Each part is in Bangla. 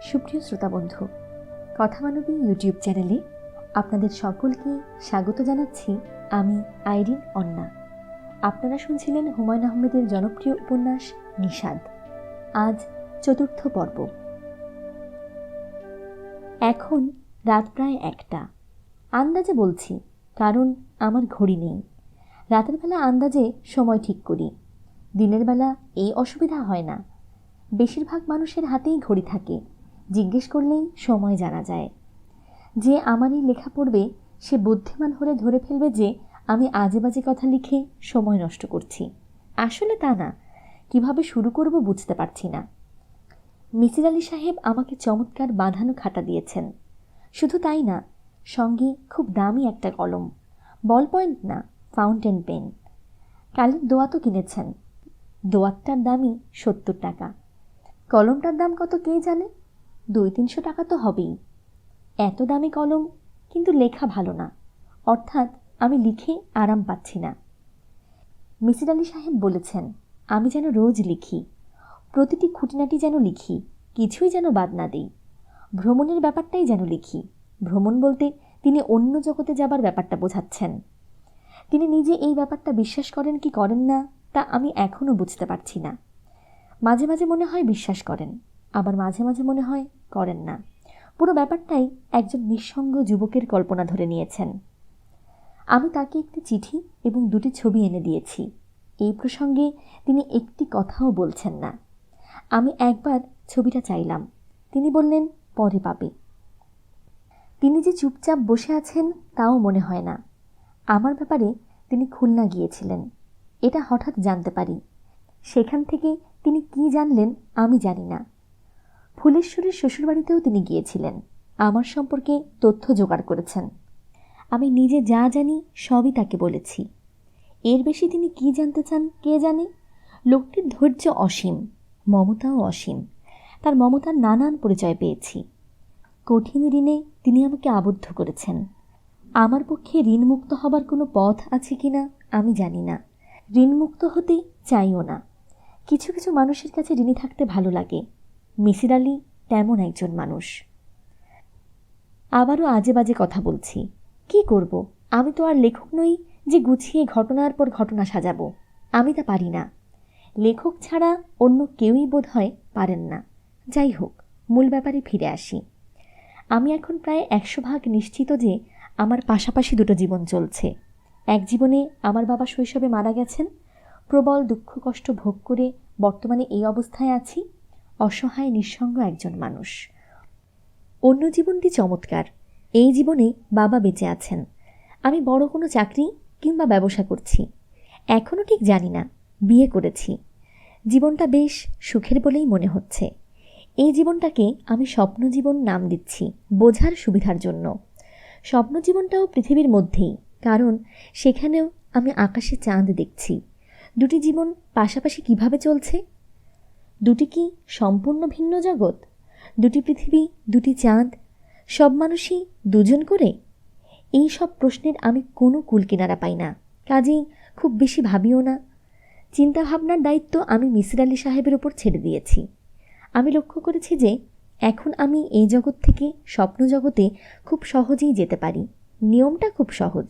সুপ্রিয় শ্রোতা বন্ধু, কথা মানবী ইউটিউব চ্যানেলে আপনাদের সকলকে স্বাগত জানাচ্ছি। আমি আইরিন অন্না। আপনারা শুনছিলেন হুমায়ুন আহমেদের জনপ্রিয় উপন্যাস নিষাদ। আজ চতুর্থ পর্ব। এখন রাত প্রায় 1টা। আন্দাজে বলছি, কারণ আমার ঘড়ি নেই। রাতের বেলা আন্দাজে সময় ঠিক করি, দিনের বেলা এই অসুবিধা হয় না। বেশিরভাগ মানুষের হাতেই ঘড়ি থাকে, জিজ্ঞেস করলেই সময় জানা যায়। যে আমার এই লেখা পড়বে সে বুদ্ধিমান হলে ধরে ফেলবে যে আমি আজে বাজে কথা লিখে সময় নষ্ট করছি। আসলে তা না, কিভাবে শুরু করব বুঝতে পারছি না। মিসির আলি সাহেব আমাকে চমৎকার বাঁধানো খাতা দিয়েছেন। শুধু তাই না, সঙ্গে খুব দামি একটা কলম, বল পয়েন্ট না, ফাউন্টেন পেন। কালির দোয়াতও কিনেছেন। দোয়াতটার দামই 70 টাকা। কলমটার দাম কত কে জানে, 200-300 টাকা তো হবেই। এত দামি কলম, কিন্তু লেখা ভালো না, অর্থাৎ আমি লিখে আরাম পাচ্ছি না। মিসির আলি সাহেব বলেছেন আমি যেন রোজ লিখি, প্রতিটি খুঁটিনাটি যেন লিখি, কিছুই যেন বাদ না দিই। ভ্রমণের ব্যাপারটাই যেন লিখি। ভ্রমণ বলতে তিনি অন্য জগতে যাবার ব্যাপারটা বোঝাচ্ছেন। তিনি নিজে এই ব্যাপারটা বিশ্বাস করেন কি করেন না তা আমি এখনও বুঝতে পারছি না। মাঝে মাঝে মনে হয় বিশ্বাস করেন, আবার মাঝে মাঝে মনে হয় করেন না। পুরো ব্যাপারটাই একজন নিঃসঙ্গ যুবকের কল্পনা ধরে নিয়েছেন। আমি তাকে একটি চিঠি এবং 2টি ছবি এনে দিয়েছি। এই প্রসঙ্গে তিনি একটি কথাও বলছেন না। আমি একবার ছবিটা চাইলাম, তিনি বললেন পরে পাবে। তিনি যে চুপচাপ বসে আছেন তাও মনে হয় না। আমার ব্যাপারে তিনি খুলনা গিয়েছিলেন, এটা হঠাৎ জানতে পারি। সেখান থেকে তিনি কি জানলেন আমি জানি না। ফুলেশ্বরীর শ্বশুরবাড়িতেও তিনি গিয়েছিলেন, আমার সম্পর্কে তথ্য জোগাড় করেছেন। আমি নিজে যা জানি সবই তাকে বলেছি। এর বেশি তিনি কি জানতে চান কে জানে। লোকটির ধৈর্য অসীম, মমতাও অসীম। তার মমতার নানান পরিচয় পেয়েছি। কঠিন ঋণে তিনি আমাকে আবদ্ধ করেছেন। আমার পক্ষে ঋণমুক্ত হবার কোনো পথ আছে কিনা আমি জানি না। ঋণমুক্ত হতে চাইও না। কিছু কিছু মানুষের কাছে ঋণী থাকতে ভালো লাগে। মিসির আলি তেমন একজন মানুষ। আবারও আজে বাজে কথা বলছি, কি করব? আমি তো আর লেখক নই যে গুছিয়ে ঘটনার পর ঘটনা সাজাবো। আমি তা পারি না। লেখক ছাড়া অন্য কেউই বোধ হয় পারেন না। যাই হোক, মূল ব্যাপারে ফিরে আসি। আমি এখন প্রায় 100% নিশ্চিত যে আমার পাশাপাশি 2টো জীবন চলছে। এক জীবনে আমার বাবা শৈশবে মারা গেছেন, প্রবল দুঃখ কষ্ট ভোগ করে বর্তমানে এই অবস্থায় আছি, অসহায় নিঃসঙ্গ একজন মানুষ। অন্য জীবনটি চমৎকার। এই জীবনে বাবা বেঁচে আছেন। আমি বড় কোনো চাকরি কিংবা ব্যবসা করছি, এখনও ঠিক জানি না। বিয়ে করেছি। জীবনটা বেশ সুখের বলেই মনে হচ্ছে। এই জীবনটাকে আমি স্বপ্ন জীবন নাম দিচ্ছি বোঝার সুবিধার জন্য। স্বপ্ন জীবনটাও পৃথিবীর মধ্যেই, কারণ সেখানেও আমি আকাশে চাঁদ দেখছি। 2টি জীবন পাশাপাশি কিভাবে চলছে? 2টি কি সম্পূর্ণ ভিন্ন জগৎ? 2টি পৃথিবী, 2টি চাঁদ, সব মানুষই 2জন করে? এই সব প্রশ্নের আমি কোনো কুলকিনারা পাই না, কাজেই খুব বেশি ভাবিও না। চিন্তাভাবনার দায়িত্ব আমি মিসির আলি সাহেবের ওপর ছেড়ে দিয়েছি। আমি লক্ষ্য করেছি যে এখন আমি এই জগৎ থেকে স্বপ্ন জগতে খুব সহজেই যেতে পারি। নিয়মটা খুব সহজ।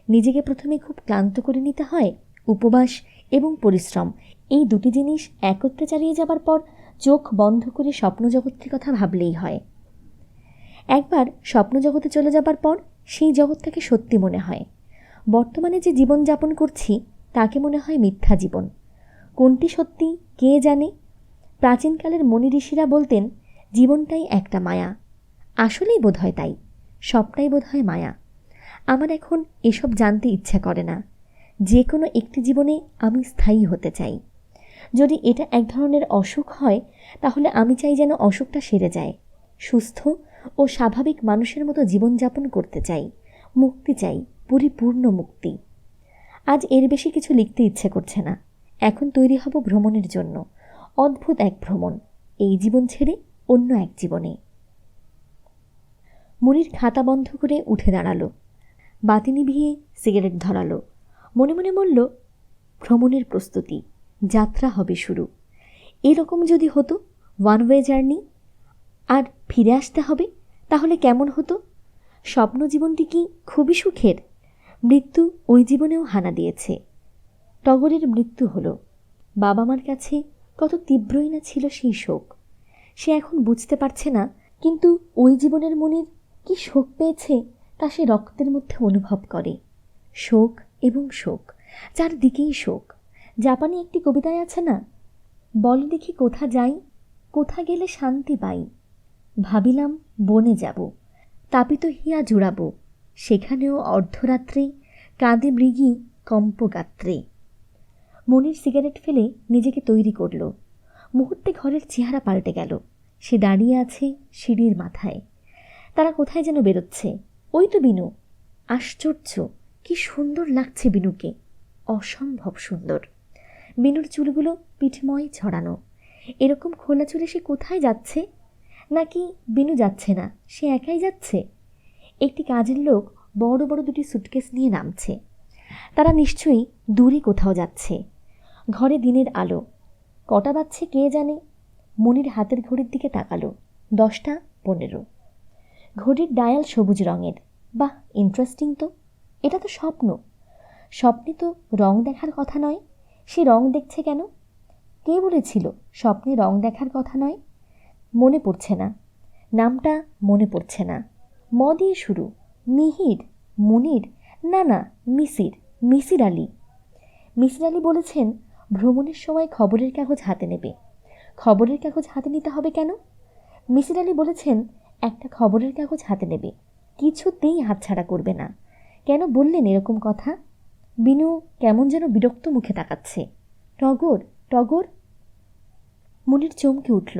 নিজেকে প্রথমে খুব ক্লান্ত করে নিতে হয়। উপবাস এবং পরিশ্রম, এই 2টি জিনিস একত্রে চালিয়ে যাবার পর চোখ বন্ধ করে স্বপ্ন জগতের কথা ভাবলেই হয়। একবার স্বপ্ন জগতে চলে যাবার পর সেই জগৎটাকে সত্যি মনে হয়। বর্তমানে যে জীবন যাপন করছি তাকে মনে হয় মিথ্যা জীবন। কোনটি সত্যি কে জানে? প্রাচীনকালের মনি ঋষিরা বলতেন জীবনটাই একটা মায়া। আসলেই বোধ হয় তাই, সবটাই বোধ হয় মায়া। আমার এখন এসব জানতে ইচ্ছা করে না। যে কোনো একটি জীবনে আমি স্থায়ী হতে চাই। যদি এটা এক ধরনের অসুখ হয় তাহলে আমি চাই যেন অসুখটা সেরে যায়। সুস্থ ও স্বাভাবিক মানুষের মতো জীবনযাপন করতে চাই। মুক্তি চাই, পরিপূর্ণ মুক্তি। আজ এর বেশি কিছু লিখতে ইচ্ছে করছে না। এখন তৈরি হব ভ্রমণের জন্য। অদ্ভুত এক ভ্রমণ, এই জীবন ছেড়ে অন্য এক জীবনে। মুনির খাতা বন্ধ করে উঠে দাঁড়ালো, বাতি নিভিয়ে সিগারেট ধরালো। মনে মনে বলল, ভ্রমণের প্রস্তুতি, যাত্রা হবে শুরু। এরকম যদি হতো, ওয়ান ওয়ে জার্নি। আর ফিরে আসতে হবে, তাহলে কেমন হতো? স্বপ্ন জীবনটি কি খুবই সুখের? মৃত্যু ওই জীবনেও হানা দিয়েছে। টগরের মৃত্যু হলো। বাবা মার কাছে কত তীব্রই না ছিল সেই শোক। সে এখন বুঝতে পারছে না, কিন্তু ওই জীবনের মনির কি শোক পেয়েছে তা সে রক্তের মধ্যে অনুভব করে। শোক এবং শোক, চারদিকেই শোক। জাপানি একটি কবিতায় আছে না, বল দেখি কোথা যাই, কোথা গেলে শান্তি পাই। ভাবিলাম বনে যাব, তাপিত হিয়া জুড়াবো, সেখানেও অর্ধরাত্রে কাঁদে মৃগী কম্পগাত্রে। মনির সিগারেট ফেলে নিজেকে তৈরি করল। মুহূর্তে ঘরের চেহারা পাল্টে গেল। সে দাঁড়িয়ে আছে সিঁড়ির মাথায়। তারা কোথায় যেন বেরোচ্ছে। ওই তো বিনু। আশ্চর্য, কি সুন্দর লাগছে বিনুকে, অসম্ভব সুন্দর। বিনুর চুলগুলো পিঠময় ছড়ানো। এরকম খোলা চুলে সে কোথায় যাচ্ছে? নাকি বিনু যাচ্ছে না, সে একাই যাচ্ছে? একটি কাজের লোক বড় বড় দুটি সুটকেস নিয়ে নামছে। তারা নিশ্চয়ই দূরে কোথাও যাচ্ছে। ঘরে দিনের আলো। কটা বাজছে কে জানে। মনির হাতের ঘড়ির দিকে তাকালো। 10:15। ঘড়ির ডায়াল সবুজ রঙের। বাহ, ইন্টারেস্টিং তো। এটা তো স্বপ্ন। স্বপ্নে তো রং দেখার কথা নয়। সে রং দেখছে কেন? কে বলেছিল স্বপ্নে রং দেখার কথা নয়? মনে পড়ছে না, নামটা মনে পড়ছে না। ম দিয়ে শুরু। মিহির, মনির, না না, মিসির আলী। মিসির আলী বলেছেন ভ্রমণের সময় খবরের কাগজ হাতে নেবে। খবরের কাগজ হাতে নিতে হবে কেন? মিসির আলী বলেছেন একটা খবরের কাগজ হাতে নেবে, কিছুতেই হাতছাড়া করবে না। কেন বললেন এরকম কথা? বিনু কেমন যেন বিরক্ত মুখে তাকাচ্ছে। টগর, টগর। মনির চমকে উঠল।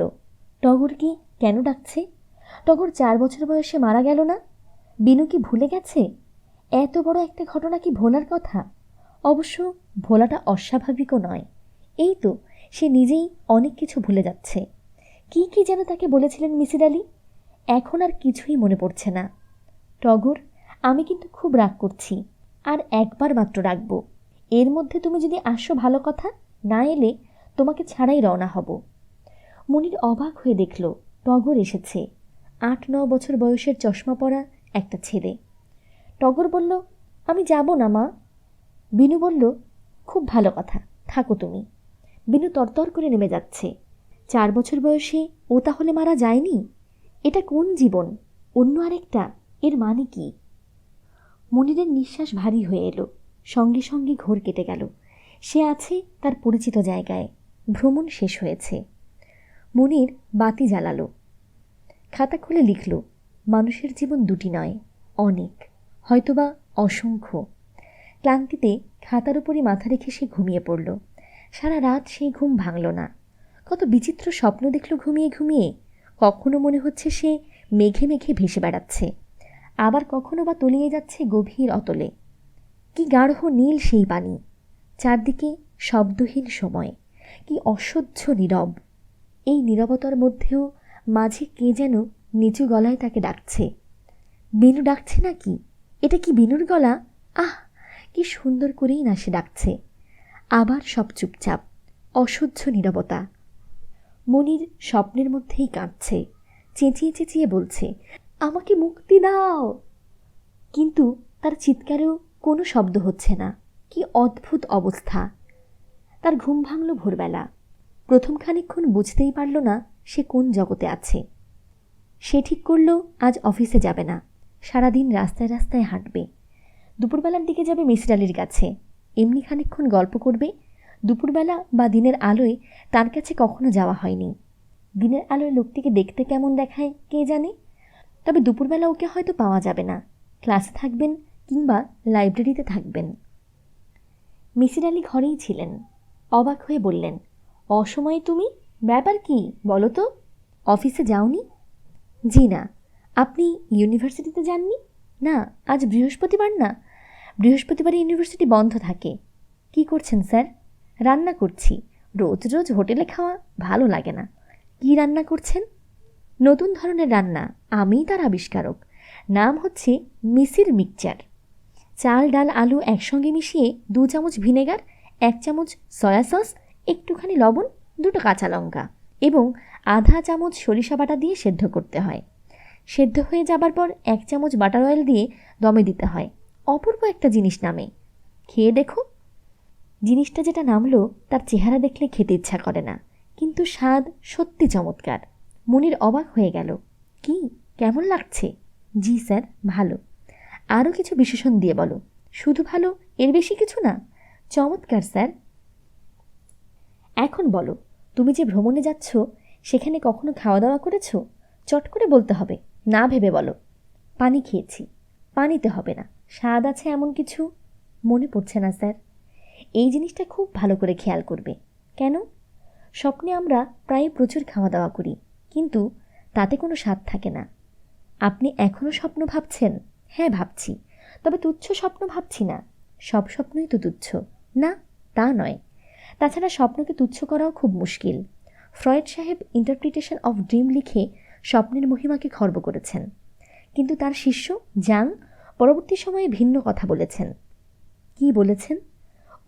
টগর কি কেন ডাকছে? টগর 4 বছর বয়সে মারা গেল না? বিনু কি ভুলে গেছে? এত বড় একটা ঘটনা কি ভোলার কথা? অবশ্য ভোলাটা অস্বাভাবিকও নয়। এই তো সে নিজেই অনেক কিছু ভুলে যাচ্ছে। কি কি যেন তাকে বলেছিলেন মিসির আলী, এখন আর কিছুই মনে পড়ছে না। টগর, আমি কিন্তু খুব রাগ করছি, আর একবার মাত্র রাখব। এর মধ্যে তুমি যদি আসো ভালো কথা, না এলে তোমাকে ছাড়াই রওনা হব। মনির অবাক হয়ে দেখল টগর এসেছে। 8-9 বছর বয়সের চশমা পরা একটা ছেলে। টগর বলল, আমি যাব না মা। বিনু বলল, খুব ভালো কথা, থাকো তুমি। বিনু তরতর করে নেমে যাচ্ছে। 4 বছর বয়সে ও তাহলে মারা যায়নি? এটা কোন জীবন? অন্য আরেকটা? এর মানে কি? মনিরের নিঃশ্বাস ভারী হয়ে এলো। সঙ্গে সঙ্গে ঘোর কেটে গেল। সে আছে তার পরিচিত জায়গায়। ভ্রমণ শেষ হয়েছে। মনির বাতি জ্বালালো। খাতা খুলে লিখল, মানুষের জীবন দুটি নয়, অনেক, হয়তোবা অসংখ্য। ক্লান্তিতে খাতার উপরই মাথা রেখে সে ঘুমিয়ে পড়ল। সারা রাত সেই ঘুম ভাঙল না। কত বিচিত্র স্বপ্ন দেখল ঘুমিয়ে ঘুমিয়ে। কখনো মনে হচ্ছে সে মেঘে মেঘে ভেসে বেড়াচ্ছে, আবার কখনো বা তলিয়ে যাচ্ছে গভীর অতলে। কি গাঢ় নীল সেই পানি। চারদিকে শব্দহীন সময়। কি অসহ্য নীরব। এই নীরবতার মধ্যেও মাঝে কে যেন নিচু গলায় তাকে ডাকছে। বিনু ডাকছে নাকি? এটা কি বিনুর গলা? আহ, কি সুন্দর করেই না সে ডাকছে। আবার সব চুপচাপ, অসহ্য নীরবতা। মনির স্বপ্নের মধ্যেই কাঁদছে, চেঁচিয়ে চেঁচিয়ে বলছে, আমাকে মুক্তি দাও। কিন্তু তার চিৎকারেও কোনো শব্দ হচ্ছে না। কি অদ্ভুত অবস্থা। তার ঘুম ভাঙল ভোরবেলা। প্রথম খানিকক্ষণ বুঝতেই পারল না সে কোন জগতে আছে। সে ঠিক করল আজ অফিসে যাবে না, সারাদিন রাস্তায় রাস্তায় হাঁটবে। দুপুরবেলার দিকে যাবে মিসির আলীর কাছে, এমনি খানিকক্ষণ গল্প করবে। দুপুরবেলা বা দিনের আলোয় তার কাছে কখনো যাওয়া হয়নি। দিনের আলোয় লোকটিকে দেখতে কেমন দেখায় কে জানে। তবে দুপুরবেলা ওকে হয়তো পাওয়া যাবে না, ক্লাসে থাকবেন কিংবা লাইব্রেরিতে থাকবেন। মিসির আলী ঘরেই ছিলেন। অবাক হয়ে বললেন, অসময়ে তুমি? ব্যাপার কি বলো তো? অফিসে যাওনি? জি না। আপনি ইউনিভার্সিটিতে যাননি? না, আজ বৃহস্পতিবার না। বৃহস্পতিবারে ইউনিভার্সিটি বন্ধ থাকে। কি করছেন স্যার? রান্না করছি। রোজ রোজ হোটেলে খাওয়া ভালো লাগে না। কি রান্না করছেন? নতুন ধরনের রান্না, আমিই তার আবিষ্কারক। নাম হচ্ছে মিসির মিক্সচার। চাল ডাল আলু একসঙ্গে মিশিয়ে 2 চামচ ভিনেগার, 1 চামচ সয়া সস, একটুখানি লবণ, 2টো কাঁচা লঙ্কা, এবং আধা চামচ সরিষা বাটা দিয়ে সেদ্ধ করতে হয়। সেদ্ধ হয়ে যাবার পর 1 চামচ বাটার অয়েল দিয়ে দমে দিতে হয়। অপূর্ব একটা জিনিস নামে, খেয়ে দেখো। জিনিসটা যেটা নামলো তার চেহারা দেখলে খেতে ইচ্ছা করে না, কিন্তু স্বাদ সত্যি চমৎকার। মুনির অবাক হয়ে গেল। কি, কেমন লাগছে? জি স্যার, ভালো। আরও কিছু বিশেষণ দিয়ে বলো। শুধু ভালো, এর বেশি কিছু না? চমৎকার স্যার। এখন বলো, তুমি যে ভ্রমণে যাচ্ছ সেখানে কখনো খাওয়া দাওয়া করেছো? চট করে বলতে হবে, না ভেবে বলো। পানি খেয়েছি। পানিতে হবে না, স্বাদ আছে এমন কিছু? মনে পড়ছে না স্যার। এই জিনিসটা খুব ভালো করে খেয়াল করবে। কেন? স্বপ্নে আমরা প্রায় প্রচুর খাওয়া দাওয়া করি, কিন্তু তাতে কোনো স্বাদ থাকে না। আপনি এখনও স্বপ্ন ভাবছেন? হ্যাঁ ভাবছি, তবে তুচ্ছ স্বপ্ন ভাবছি না। সব স্বপ্নই তো তুচ্ছ না? তা নয়। তাছাড়া স্বপ্নকে তুচ্ছ করাও খুব মুশকিল। ফ্রয়েড সাহেব ইন্টারপ্রিটেশন অফ ড্রিম লিখে স্বপ্নের মহিমাকে খর্ব করেছেন, কিন্তু তার শিষ্য জাং পরবর্তী সময়ে ভিন্ন কথা বলেছেন। কি বলেছেন?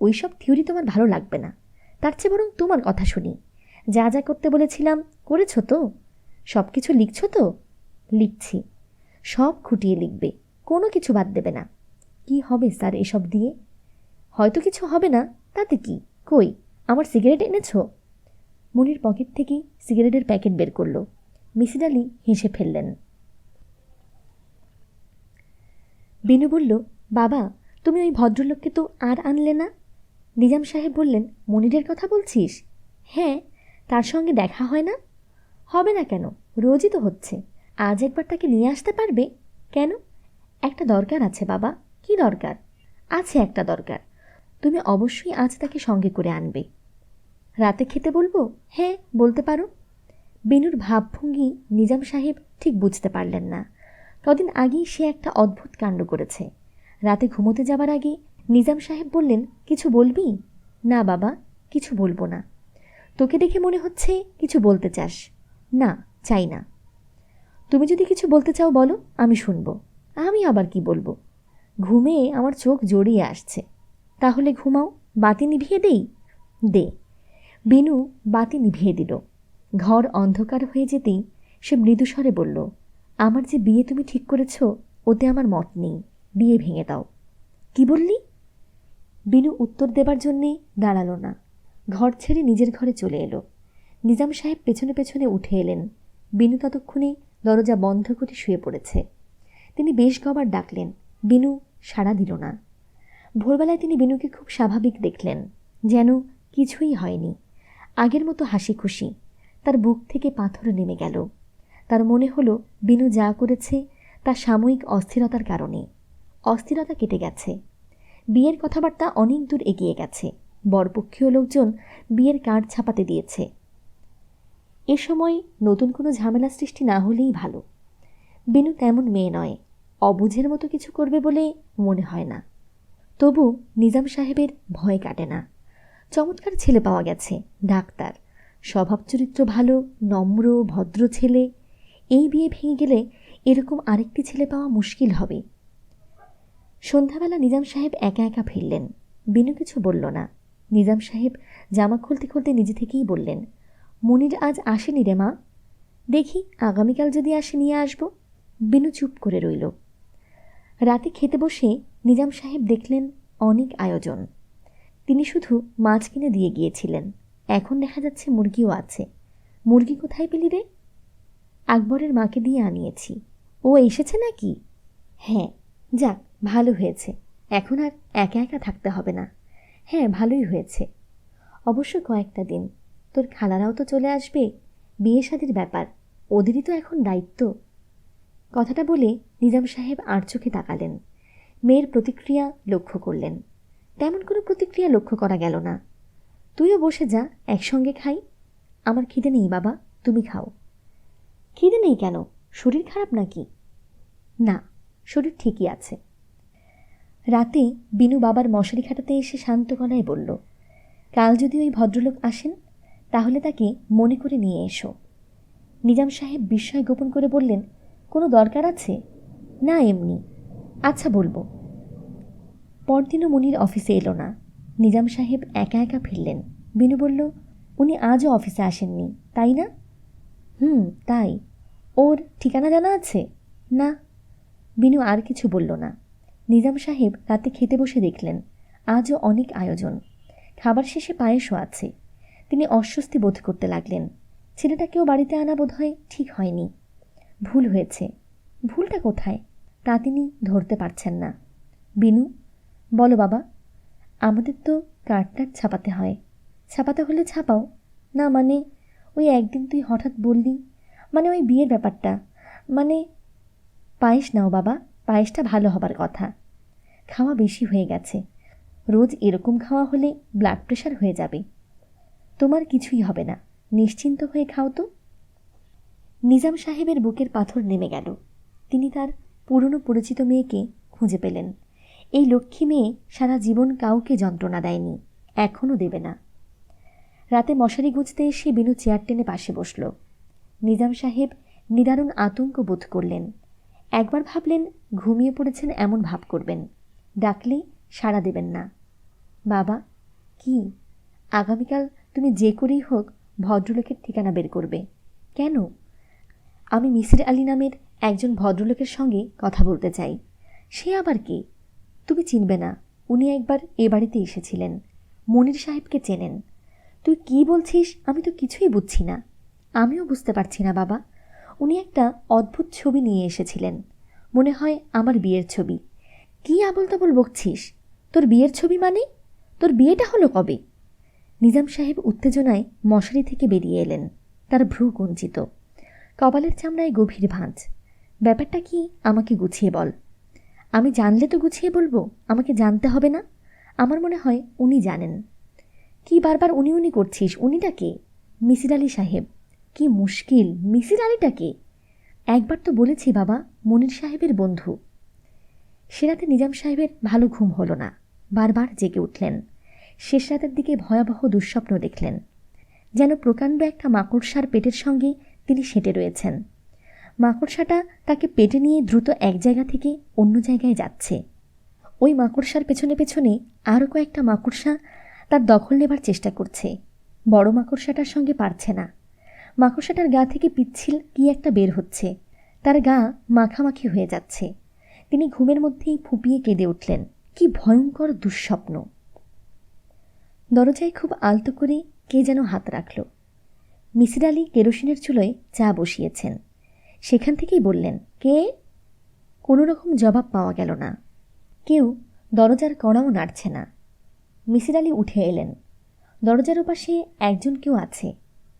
ওইসব থিওরি তোমার ভালো লাগবে না, তার চেয়ে বরং তোমার কথা শুনি। যা যা করতে বলেছিলাম করেছো তো? সব কিছু লিখছ তো? লিখছি। সব খুঁটিয়ে লিখবে, কোনো কিছু বাদ দেবে না। কি হবে স্যার এসব দিয়ে? হয়তো কিছু হবে না, তাতে কি? কই, আমার সিগারেট এনেছো? মুনির পকেট থেকে সিগারেটের প্যাকেট বের করল। মিসির আলি হেসে ফেললেন। বিনু বলল, বাবা, তুমি ওই ভদ্রলোককে তো আর আনলে না? নিজাম সাহেব বললেন, মনিরের কথা বলছিস? হ্যাঁ, তার সঙ্গে দেখা হয় না? হবে না কেন, রোজই তো হচ্ছে। আজ একবার তাকে নিয়ে আসতে পারবে? কেন? একটা দরকার আছে বাবা। কি দরকার? আছে একটা দরকার, তুমি অবশ্যই আজ তাকে সঙ্গে করে আনবে। রাতে খেতে বলবো? হ্যাঁ, বলতে পারো। বিনুর ভাবভঙ্গি নিজাম সাহেব ঠিক বুঝতে পারলেন না। কদিন আগেই সে একটা অদ্ভুত কাণ্ড করেছে। রাতে ঘুমোতে যাবার আগে নিজাম সাহেব বললেন, কিছু বলবি? না বাবা, কিছু বলবো না। তোকে দেখে মনে হচ্ছে কিছু বলতে চাস। না, চাই না। তুমি যদি কিছু বলতে চাও বলো, আমি শুনবো। আমি আবার কি বলবো? ঘুমে আমার চোখ জড়িয়ে আসছে। তাহলে ঘুমাও, বাতি নিভিয়ে দেই? দে। বিনু বাতি নিভিয়ে দিল। ঘর অন্ধকার হয়ে যেতেই সে মৃদুস্বরে বলল, আমার যে বিয়ে তুমি ঠিক করেছ, ওতে আমার মত নেই। বিয়ে ভেঙে দাও। কি বললি? বিনু উত্তর দেবার জন্যে দাঁড়ালো না। ঘর ছেড়ে নিজের ঘরে চলে এলো। নিজাম সাহেব পেছনে পেছনে উঠে এলেন। বিনু ততক্ষণে দরজা বন্ধ করে শুয়ে পড়েছে। তিনি বেশ কবার ডাকলেন, বিনু সাড়া দিল না। ভোরবেলায় তিনি বিনুকে খুব স্বাভাবিক দেখলেন, যেন কিছুই হয়নি। আগের মতো হাসি খুশি। তার বুক থেকে পাথর নেমে গেল। তার মনে হলো বিনু যা করেছে তা সাময়িক অস্থিরতার কারণে। অস্থিরতা কেটে গেছে। বিয়ের কথাবার্তা অনেক দূর এগিয়ে গেছে। বরপক্ষীয় লোকজন বিয়ের কার্ড ছাপাতে দিয়েছে। এ সময় নতুন কোনো ঝামেলা সৃষ্টি না হলেই ভালো। বিনু তেমন মেয়ে নয়, অবুঝের মতো কিছু করবে বলে মনে হয় না। তবু নিজাম সাহেবের ভয় কাটে না। চমৎকার ছেলে পাওয়া গেছে, ডাক্তার, স্বভাব চরিত্র ভালো, নম্র ভদ্র ছেলে। এই বিয়ে ভেঙে গেলে এরকম আরেকটি ছেলে পাওয়া মুশকিল হবে। সন্ধ্যাবেলা নিজাম সাহেব একা একা ফিরলেন। বিনু কিছু বলল না। নিজাম সাহেব জামা খুলতে খুলতে নিজে থেকেই বললেন, মনির আজ আসেনি রে মা। দেখি আগামীকাল যদি আসে নিয়ে আসব। বিনু চুপ করে রইল। রাতে খেতে বসে নিজাম সাহেব দেখলেন অনেক আয়োজন। তিনি শুধু মাছ কিনে দিয়ে গিয়েছিলেন। এখন দেখা যাচ্ছে মুরগিও আছে। মুরগি কোথায় পেলি রে? আকবরের মাকে দিয়ে আনিয়েছি। ও এসেছে নাকি? হ্যাঁ। যাক, ভালো হয়েছে। এখন আর একা একা থাকতে হবে না। হ্যাঁ, ভালোই হয়েছে। অবশ্য কয়েকটা দিন তোর খালারাও তো চলে আসবে। বিয়ে শাদির ব্যাপার, ওদেরই তো এখন দায়িত্ব। কথাটা বলে নিজাম সাহেব আর চোখে তাকালেন। মেয়ের প্রতিক্রিয়া লক্ষ্য করলেন। তেমন কোনো প্রতিক্রিয়া লক্ষ্য করা গেল না। তুইও বসে যা, একসঙ্গে খাই। আমার খিদে নেই বাবা, তুমি খাও। খিদে নেই কেন? শরীর খারাপ নাকি? না, শরীর ঠিকই আছে। রাতে বিনু বাবার মশারি খাটাতে এসে শান্ত গলায় বলল, কাল যদি ওই ভদ্রলোক আসেন তাহলে তাকে মনে করে নিয়ে এসো। নিজাম সাহেব বিস্ময় গোপন করে বললেন, কোনো দরকার আছে? না, এমনি। আচ্ছা, বলবো। পরদিনও মুনির অফিসে এলো না। নিজাম সাহেব একা একা ফিরলেন। বিনু বলল, উনি আজও অফিসে আসেননি, তাই না? তাই। ওর ঠিকানা জানা আছে? না। বিনু আর কিছু বলল না। নিজাম সাহেব রাতে খেতে বসে দেখলেন আজও অনেক আয়োজন। খাবার শেষে পায়েসও আছে। তিনি অস্বস্তি বোধ করতে লাগলেন। ছেলেটাকেও বাড়িতে আনা বোধহয় ঠিক হয়নি। ভুল হয়েছে। ভুলটা কোথায় তা তিনি ধরতে পারছেন না। বিনু, বলো বাবা। আমাদের তো কার্ড ছাপাতে হয়। ছাপাতে হলে ছাপাও না। মানে ওই একদিন তুই হঠাৎ বললি, মানে ওই বিয়ের ব্যাপারটা, মানে। পায়েস নাও বাবা, পায়েসটা ভালো হবার কথা। খাওয়া বেশি হয়ে গেছে। রোজ এরকম খাওয়া হলে ব্লাড প্রেশার হয়ে যাবে। তোমার কিছুই হবে না, নিশ্চিন্ত হয়ে খাও তো। নিজাম সাহেবের বুকের পাথর নেমে গেল। তিনি তার পুরনো পরিচিত মেয়েকে খুঁজে পেলেন। এই লক্ষ্মী মেয়ে সারা জীবন কাউকে যন্ত্রণা দেয়নি, এখনও দেবে না। রাতে মশারি গুঁজতে এসে বিনু চেয়ার টেনে পাশে বসল। নিজাম সাহেব নিদারুণ আতঙ্ক বোধ করলেন। একবার ভাবলেন ঘুমিয়ে পড়েছেন এমন ভাব করবেন, ডাকলেই সাড়া দেবেন না। বাবা, কি? আগামীকাল তুমি যে করেই হোক ভদ্রলোকের ঠিকানা বের করবে। কেন? আমি মিসির আলী নামের একজন ভদ্রলোকের সঙ্গে কথা বলতে চাই। সে আবার কে? তুমি চিনবে না। উনি একবার এ বাড়িতে এসেছিলেন। মনির সাহেবকে চেনেন। তুই কি বলছিস? আমি তো কিছুই বুঝছি না। আমিও বুঝতে পারছি না বাবা। উনি একটা অদ্ভুত ছবি নিয়ে এসেছিলেন, মনে হয় আমার বিয়ের ছবি। কি আবল তাবল বকছিস? তোর বিয়ের ছবি মানে? তোর বিয়েটা হলো কবে? নিজাম সাহেব উত্তেজনায় মশারি থেকে বেরিয়ে এলেন। তার ভ্রু কুঞ্চিত, কপালের চামড়ায় গভীর ভাঁজ। ব্যাপারটা কি আমাকে গুছিয়ে বল। আমি জানলে তো গুছিয়ে বলবো, আমাকে জানতে হবে না? আমার মনে হয় উনি জানেন। কি বারবার উনি উনি করছিস? উনিটা কে? মিসির আলী সাহেব। কি মুশকিল, মিসির আলীটা কে? একবার তো বলেছি বাবা, মনির সাহেবের বন্ধু। সে রাতে নিজাম সাহেবের ভালো ঘুম হলো না। বারবার জেগে উঠলেন। শেষ রাতের দিকে ভয়াবহ দুঃস্বপ্ন দেখলেন। যেন প্রকাণ্ড একটা মাকড়সার পেটের সঙ্গে তিনি সেঁটে রয়েছেন। মাকড়সাটা তাকে পেটে নিয়ে দ্রুত এক জায়গা থেকে অন্য জায়গায় যাচ্ছে। ওই মাকড়সার পেছনে পেছনে আরও কয়েকটা মাকড়সা তার দখল নেবার চেষ্টা করছে। বড় মাকড়সাটার সঙ্গে পারছে না। মাকড়সাটার গা থেকে পিচ্ছিল কি একটা বের হচ্ছে। তার গা মাখামাখি হয়ে যাচ্ছে। তিনি ঘুমের মধ্যেই ফুঁপিয়ে কেঁদে উঠলেন। কি ভয়ঙ্কর দুঃস্বপ্ন! দরজায় খুব আলতো করে কে যেন হাত রাখল। মিসির আলী কেরোসিনের চুলোয় চা বসিয়েছেন। সেখান থেকেই বললেন, কে? কোনো রকম জবাব পাওয়া গেল না। কেউ দরজার কড়াও নাড়ছে না। মিসির আলী উঠে এলেন। দরজার ওপাশে একজন কেউ আছে।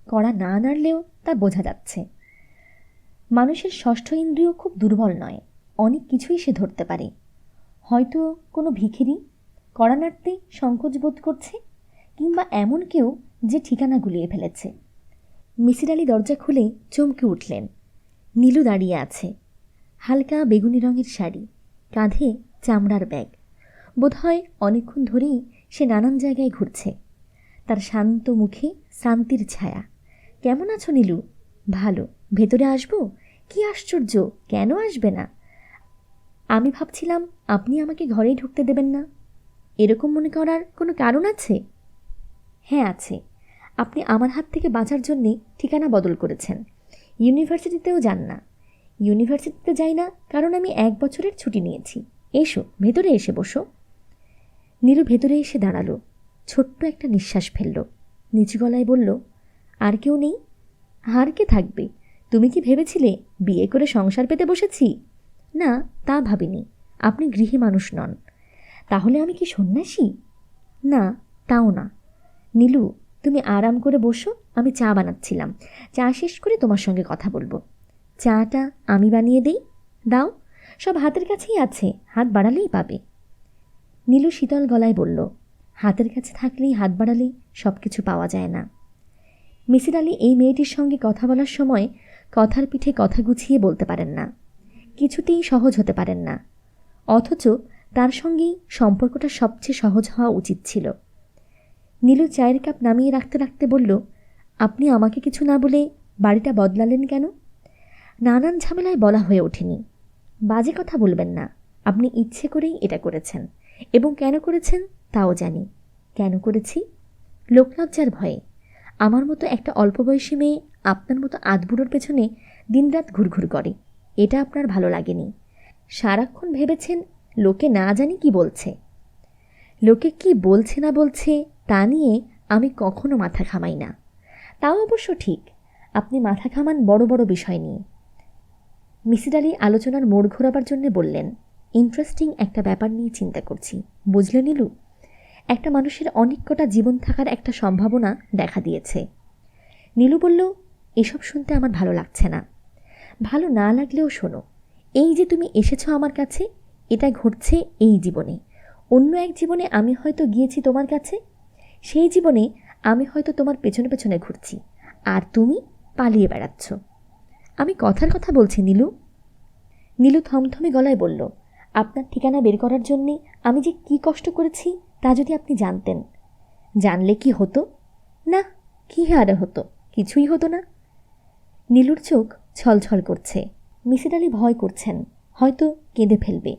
কড়া না নাড়লেও তা বোঝা যাচ্ছে। মানুষের ষষ্ঠ ইন্দ্রিয় খুব দুর্বল নয়, অনেক কিছুই সে ধরতে পারে। হয়তো কোনো ভিখিরি কড়া নাড়তে সংকোচ বোধ করছে, কিংবা এমন কেউ যে ঠিকানা গুলিয়ে ফেলেছে। মিসির আলী দরজা খুলে চমকে উঠলেন। নীলু দাঁড়িয়ে আছে। হালকা বেগুনি রঙের শাড়ি, কাঁধে চামড়ার ব্যাগ। বোধহয় অনেকক্ষণ ধরেই সে নানান জায়গায় ঘুরছে। তার শান্ত মুখে শান্তির ছায়া। কেমন আছো নীলু? ভালো। ভেতরে আসবো? কি আশ্চর্য, কেন আসবে না? আমি ভাবছিলাম আপনি আমাকে ঘরেই ঢুকতে দেবেন না। এরকম মনে করার কোনো কারণ আছে? হ্যাঁ আছে। আপনি আমার হাত থেকে বাঁচার জন্যে ঠিকানা বদল করেছেন। ইউনিভার্সিটিতেও যান না। ইউনিভার্সিটিতে যাই না কারণ আমি 1 বছরের ছুটি নিয়েছি। এসো, ভেতরে এসে বসো। নীলু ভেতরে এসে দাঁড়ালো। ছোট্ট একটা নিঃশ্বাস ফেলল। নিচু গলায় বলল, আর কেউ নেই? আর কে থাকবে? তুমি কি ভেবেছিলে বিয়ে করে সংসার পেতে বসেছি? না, তা ভাবিনি। আপনি গৃহী মানুষ নন। তাহলে আমি কি সন্ন্যাসী? না, তাও না। নীলু, তুমি আরাম করে বসো, আমি চা বানাচ্ছিলাম। চা শেষ করে তোমার সঙ্গে কথা বলবো। চাটা আমি বানিয়ে দেই? দাও, সব হাতের কাছেই আছে, হাত বাড়ালেই পাবে। নীলু শীতল গলায় বলল, হাতের কাছে থাকলেই হাত বাড়ালেই সব কিছু পাওয়া যায় না। মিসির আলী এই মেয়েটির সঙ্গে কথা বলার সময় কথার পিঠে কথা গুছিয়ে বলতে পারেন না, কিছুতেই সহজ হতে পারেন না। অথচ তার সঙ্গেই সম্পর্কটা সবচেয়ে সহজ হওয়া উচিত ছিল। নীলু চায়ের কাপ নামিয়ে রাখতে রাখতে বলল, আপনি আমাকে কিছু না বলে বাড়িটা বদলালেন কেন? নানান ঝামেলায় বলা হয়ে ওঠেনি। বাজে কথা বলবেন না। আপনি ইচ্ছে করেই এটা করেছেন, এবং কেন করেছেন তাও জানি। কেন করেছি? লোকলজ্জার ভয়ে। আমার মতো একটা অল্প বয়সী মেয়ে আপনার মতো আধবুড়োর পেছনে দিনরাত ঘুরঘুর করে, এটা আপনার ভালো লাগেনি। সারাক্ষণ ভেবেছেন লোকে না জানি কি বলছে। লোকে কি বলছে না বলছে তা নিয়ে আমি কখনো মাথা ঘামাই না। তাও অবশ্য ঠিক, আপনি মাথা ঘামান বড় বড় বিষয় নিয়ে। মিসির আলি আলোচনার মোড় ঘোরাবার জন্যে বললেন, ইন্টারেস্টিং একটা ব্যাপার নিয়ে চিন্তা করছি, বুঝলে নীলু। একটা মানুষের অনেক কটা জীবন থাকার একটা সম্ভাবনা দেখা দিয়েছে। নীলু বলল, এসব শুনতে আমার ভালো লাগছে না। ভালো না লাগলেও শোনো, এই যে তুমি এসেছো আমার কাছে, এটা ঘটছে এই জীবনে। অন্য এক জীবনে আমি হয়তো গিয়েছি তোমার কাছে, সেই জীবনে আমি হয়তো তোমার পেছনে পেছনে ঘুরছি, আর তুমি পালিয়ে বেড়াচ্ছ। আমি কথার কথা বলছি নীলু। নীলু থমথমে গলায় বলল, আপনার ঠিকানা বের করার জন্যে আমি যে কি কষ্ট করেছি তা যদি আপনি জানতেন। জানলে কি হতো? না, কি আরে হতো, কিছুই হতো না। নীলুর চোখ ছলছল করছে। মিসির আলি ভয় করছেন হয়তো কেঁদে ফেলবে।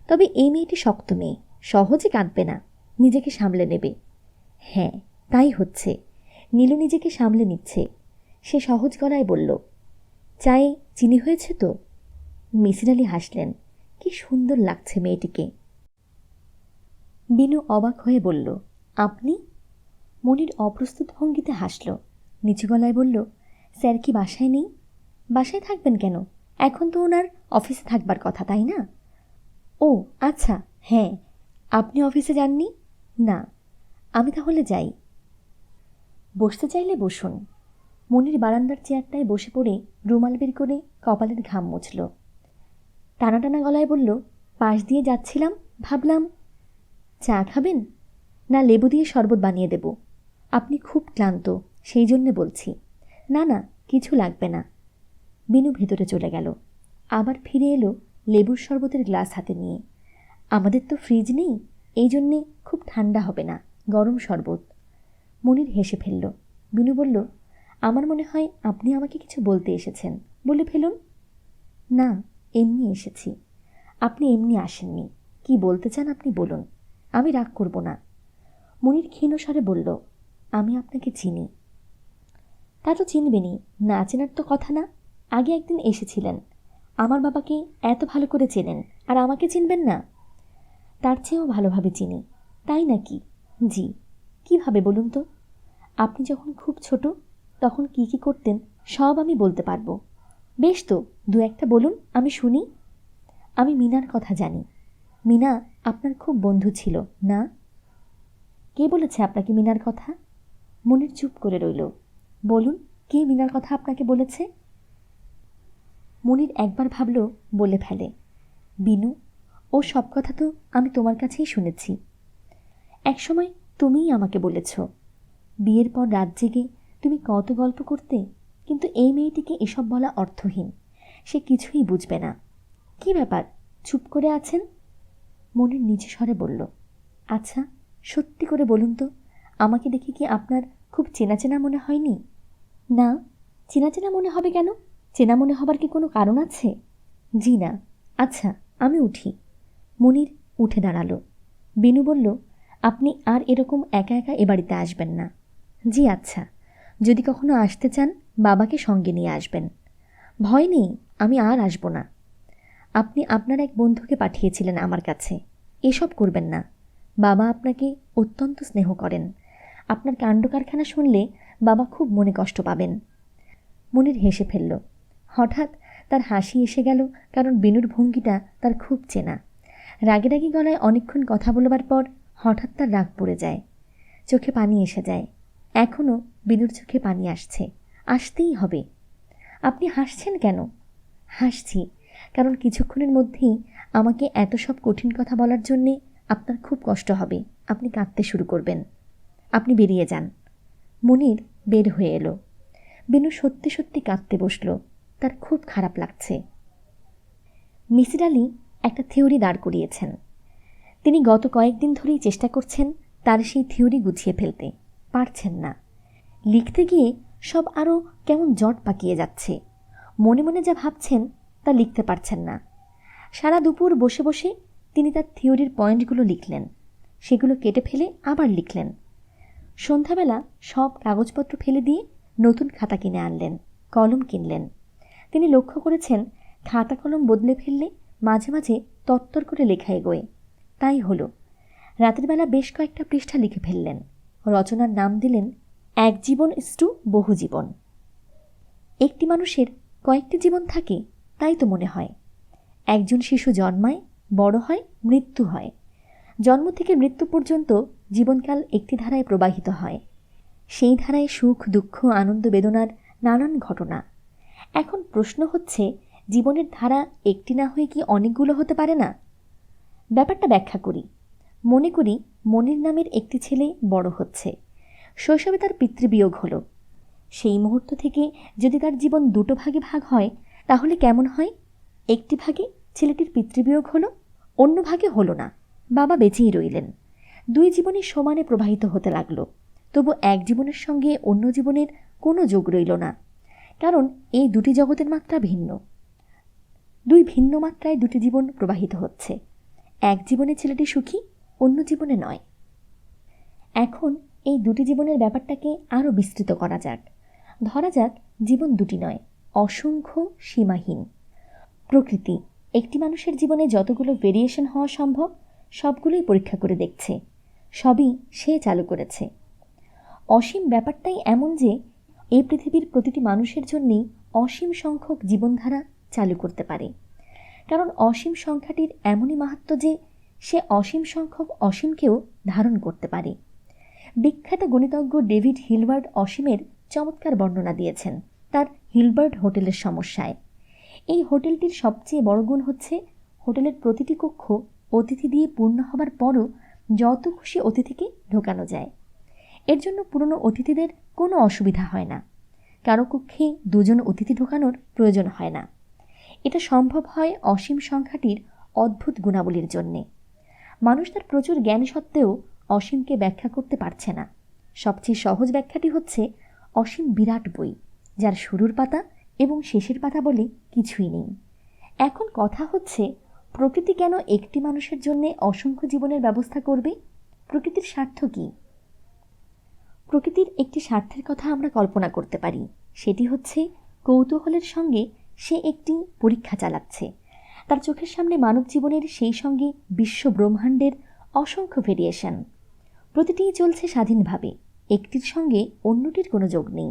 তবে এই মেয়েটি শক্ত মেয়ে, সহজে কাঁদবে না, নিজেকে সামলে নেবে। হ্যাঁ, তাই হচ্ছে। নীলু নিজেকে সামলে নিচ্ছে। সে সহজ গলায় বলল, চায়ে চিনি হয়েছে তো? মিসির আলি হাসলেন, কি সুন্দর লাগছে মেয়েটিকে। বিনু অবাক হয়ে বলল, আপনি? মনির অপ্রস্তুত ভঙ্গিতে হাসল, নিচু গলায় বলল, স্যার কি বাসায় নেই? বাসায় থাকবেন কেন? এখন তো ওনার অফিসে থাকবার কথা, তাই না? ও আচ্ছা, হ্যাঁ। আপনি অফিসে যাননি? না। আমি তাহলে যাই। বসতে চাইলে বসুন। মনির বারান্দার চেয়ারটায় বসে পড়ে রুমাল বের করে কপালের ঘাম মুছল। টানা টানা গলায় বলল, পাশ দিয়ে যাচ্ছিলাম, ভাবলাম চা খাবেন, না লেবু দিয়ে শরবত বানিয়ে দেব? আপনি খুব ক্লান্ত, সেই জন্যে বলছি। না না, কিছু লাগবে না। বিনু ভেতরে চলে গেল, আবার ফিরে এলো লেবুর শরবতের গ্লাস হাতে নিয়ে। আমাদের তো ফ্রিজ নেই, এই জন্যে খুব ঠান্ডা হবে না, গরম শরবত। মনির হেসে ফেলল। বিনু বলল, আমার মনে হয় আপনি আমাকে কিছু বলতে এসেছেন, বলে ফেলুন। না, এমনি এসেছি। আপনি এমনি আসেননি, কি বলতে চান আপনি বলুন, আমি রাগ করব না। মনির ক্ষীণ স্বরে বলল, আমি আপনাকে চিনি। তা তো চিনবেনই, না চেনার তো কথা না। আগে একদিন এসেছিলেন, আমার বাবাকে এত ভালো করে চেনেন, আর আমাকে চিনবেন না? তার চেয়েও ভালোভাবে চিনি। তাই নাকি? জি। কিভাবে বলুন তো? আপনি যখন খুব ছোট তখন কি কি করতেন সব আমি বলতে পারবো। বেশ তো, দু একটা বলুন, আমি শুনি। আমি মিনার কথা জানি। মিনা আপনার খুব বন্ধু ছিল না? কে বলেছে আপনাকে মিনার কথা? মনির চুপ করে রইল। বলুন, কে মিনার কথা আপনাকে বলেছে? মনির একবার ভাবল, বলে ফেলে, বিনু, ও সব কথা তো আমি তোমার কাছেই শুনেছি। একসময় তুমিই আমাকে বলেছ, বিয়ের পর রাত জেগে তুমি কত গল্প করতে, কিন্তু এই মেয়েটিকে এসব বলা অর্থহীন, সে কিছুই বুঝবে না। কি ব্যাপার, চুপ করে আছেন? মনির নিচু স্বরে বলল, আচ্ছা সত্যি করে বলুন তো, আমাকে দেখে কি আপনার খুব চেনা চেনা মনে হয়নি? না, চেনা চেনা মনে হবে কেন? চেনা মনে হবার কি কোনো কারণ আছে? জি না। আচ্ছা, আমি উঠি। মনির উঠে দাঁড়ালো। বিনু বলল, আপনি আর এরকম একা একা এ বাড়িতে আসবেন না। জি আচ্ছা, যদি কখনো আসতে চান বাবাকে সঙ্গে নিয়ে আসবেন। ভয় নেই, আমি আর আসব না। আপনি আপনার এক বন্ধুকে পাঠিয়েছিলেন আমার কাছে, এসব করবেন না। বাবা আপনাকে অত্যন্ত স্নেহ করেন, আপনার কাণ্ডকারখানা শুনলে বাবা খুব মনে কষ্ট পাবেন। মনির হেসে ফেলল। হঠাৎ তার হাসি এসে গেল, কারণ বিনুর ভঙ্গিটা তার খুব চেনা। রাগে রাগি গলায় অনেকক্ষণ কথা বলবার পর হঠাৎ তার রাগ পড়ে যায়, চোখে পানি এসে যায়। এখনও বিনুর চোখে পানি আসছে, আসতেই হবে। আপনি হাসছেন কেন? হাসছি কারণ কিছুক্ষণের মধ্যেই আমাকে এত সব কঠিন কথা বলার জন্যে আপনার খুব কষ্ট হবে, আপনি কাঁদতে শুরু করবেন। আপনি বেরিয়ে যান। মনির বের হয়ে এলো। বিনু সত্যি সত্যি কাঁদতে বসল, তার খুব খারাপ লাগছে। মিসির আলি একটা থিওরি দাঁড় করিয়েছেন। তিনি গত কয়েকদিন ধরেই চেষ্টা করছেন তার সেই থিওরি গুছিয়ে ফেলতে, পারছেন না। লিখতে গিয়ে সব আরও কেমন জট পাকিয়ে যাচ্ছে। মনে মনে যা ভাবছেন তা লিখতে পারছেন না। সারা দুপুর বসে বসে তিনি তার থিওরির পয়েন্টগুলো লিখলেন, সেগুলো কেটে ফেলে আবার লিখলেন। সন্ধ্যাবেলা সব কাগজপত্র ফেলে দিয়ে নতুন খাতা কিনে আনলেন, কলম কিনলেন। তিনি লক্ষ্য করেছেন খাতা কলম বদলে ফেললে মাঝে মাঝে তত্তর করে লেখা এগোয়। তাই হলো। রাতের বেলা বেশ কয়েকটা পৃষ্ঠা লিখে ফেললেন। রচনার নাম দিলেন এক জীবন ইস্টু বহু জীবন। একটি মানুষের কয়েকটি জীবন থাকে তাই তো মনে হয়। একজন শিশু জন্মায়, বড় হয়, মৃত্যু হয়। জন্ম থেকে মৃত্যু পর্যন্ত জীবনকাল একটি ধারায় প্রবাহিত হয়। সেই ধারায় সুখ, দুঃখ, আনন্দ, বেদনার নানান ঘটনা। এখন প্রশ্ন হচ্ছে, জীবনের ধারা একটি না হয়ে কি অনেকগুলো হতে পারে না? ব্যাপারটা ব্যাখ্যা করি। মনে করি মনির নামের একটি ছেলে বড় হচ্ছে। শৈশবে তার পিতৃবিয়োগ হলো। সেই মুহূর্ত থেকে যদি তার জীবন দুটো ভাগে ভাগ হয় তাহলে কেমন হয়? একটি ভাগে ছেলেটির পিতৃবিয়োগ হলো, অন্য ভাগে হলো না, বাবা বেঁচেই রইলেন। দুই জীবনই সমানে প্রবাহিত হতে লাগলো। তবু এক জীবনের সঙ্গে অন্য জীবনের কোনো যোগ রইল না, কারণ এই দুটি জগতের মাত্রা ভিন্ন। দুই ভিন্ন মাত্রায় দুটি জীবন প্রবাহিত হচ্ছে। এক জীবনে ছেলেটি সুখী, অন্য জীবনে নয়। এখন এই দুটি জীবনের ব্যাপারটাকে আরও বিস্তৃত করা যাক। ধরা যাক জীবন দুটি নয়, অসংখ্য, সীমাহীন। প্রকৃতি একটি মানুষের জীবনে যতগুলো ভেরিয়েশন হওয়া সম্ভব সবগুলোই পরীক্ষা করে দেখছে। সবই সে চালু করেছে। অসীম ব্যাপারটাই এমন যে এই পৃথিবীর প্রতিটি মানুষের জন্যেই অসীম সংখ্যক জীবনধারা চালু করতে পারে। কারণ অসীম সংখ্যাটির এমনই মাহাত্ম্য যে সে অসীম সংখ্যক অসীমকেও ধারণ করতে পারে। বিখ্যাত গণিতজ্ঞ ডেভিড হিলবার্ট অসীমের চমৎকার বর্ণনা দিয়েছেন তার হিলবার্ট হোটেলের সমস্যায়। এই হোটেলটির সবচেয়ে বড় গুণ হচ্ছে হোটেলের প্রতিটি কক্ষ অতিথি দিয়ে পূর্ণ হবার পরও যত খুশি অতিথিকে ঢোকানো যায়। এর জন্য পুরনো অতিথিদের কোনো অসুবিধা হয় না। কারো কক্ষে দুজন অতিথি ঢোকানোর প্রয়োজন হয় না। এটা সম্ভব হয় অসীম সংখ্যাটির অদ্ভুত গুণাবলীর জন্যে। মানুষ তার প্রচুর জ্ঞান সত্ত্বেও অসীমকে ব্যাখ্যা করতে পারছে না। সবচেয়ে সহজ ব্যাখ্যাটি হচ্ছে অসীম বিরাট বই, যার শুরুর পাতা এবং শেষের পাতা বলে কিছুই নেই। এখন কথা হচ্ছে, প্রকৃতি কেন একটি মানুষের জন্য অসংখ্য জীবনের ব্যবস্থা করবে? প্রকৃতির স্বার্থ কী? প্রকৃতির একটি স্বার্থের কথা আমরা কল্পনা করতে পারি। সেটি হচ্ছে কৌতূহলের সঙ্গে সে একটি পরীক্ষা চালাচ্ছে। তার চোখের সামনে মানব জীবনের, সেই সঙ্গে বিশ্ব ব্রহ্মাণ্ডের অসংখ্য ভেরিয়েশন। প্রতিটিই চলছে স্বাধীনভাবে, একটির সঙ্গে অন্যটির কোনো যোগ নেই,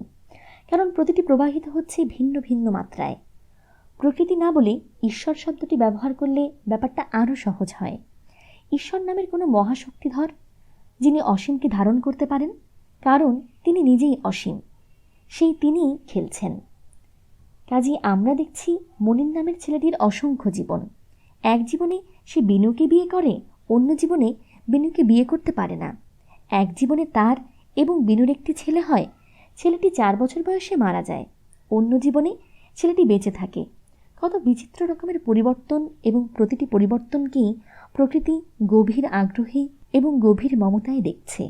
কারণ প্রতিটি প্রবাহিত হচ্ছে ভিন্ন ভিন্ন মাত্রায়। প্রকৃতি না বলে ঈশ্বর শব্দটি ব্যবহার করলে ব্যাপারটা আরও সহজ হয়। ঈশ্বর নামের কোনো মহাশক্তিধর যিনি অসীমকে ধারণ করতে পারেন, কারণ তিনি নিজেই অসীম, সেই তিনিই খেলছেন। কাজেই আমরা দেখছি মনির নামের ছেলেটির অসংখ্য জীবন। এক জীবনে সে বিনুকে বিয়ে করে, অন্য জীবনে বিনুকে বিয়ে করতে পারে না। এক জীবনে তার এবং বিনুর একটি ছেলে হয়, ছেলেটি 4 বছর বয়সে মারা যায়। অন্য জীবনে ছেলেটি বেঁচে থাকে। কত বিচিত্র রকমের পরিবর্তন, এবং প্রতিটি পরিবর্তনকেই প্রকৃতি গভীর আগ্রহে এবং গভীর মমতায় দেখছে।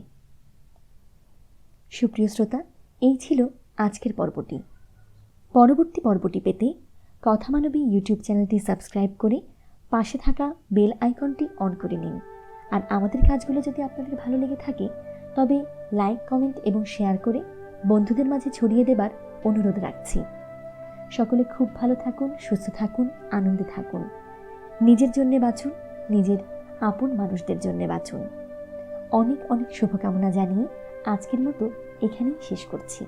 সুপ্রিয় শ্রোতা, এই ছিল আজকের পর্বটি। পরবর্তী পর্বটি পেতে কথামানবী ইউটিউব চ্যানেলটি সাবস্ক্রাইব করে পাশে থাকা বেল আইকনটি অন করে নিন। আর আমাদের কাজগুলো যদি আপনাদের ভালো লেগে থাকে তবে লাইক, কমেন্ট এবং শেয়ার করে বন্ধুদের মাঝে ছড়িয়ে দেবার অনুরোধ রাখছি। সকলে খুব ভালো থাকুন, সুস্থ থাকুন, আনন্দে থাকুন। নিজের জন্যে বাঁচুন, নিজের আপন মানুষদের জন্যে বাঁচুন। অনেক অনেক শুভকামনা জানিয়ে আজকের মতো এখানেই শেষ করছি।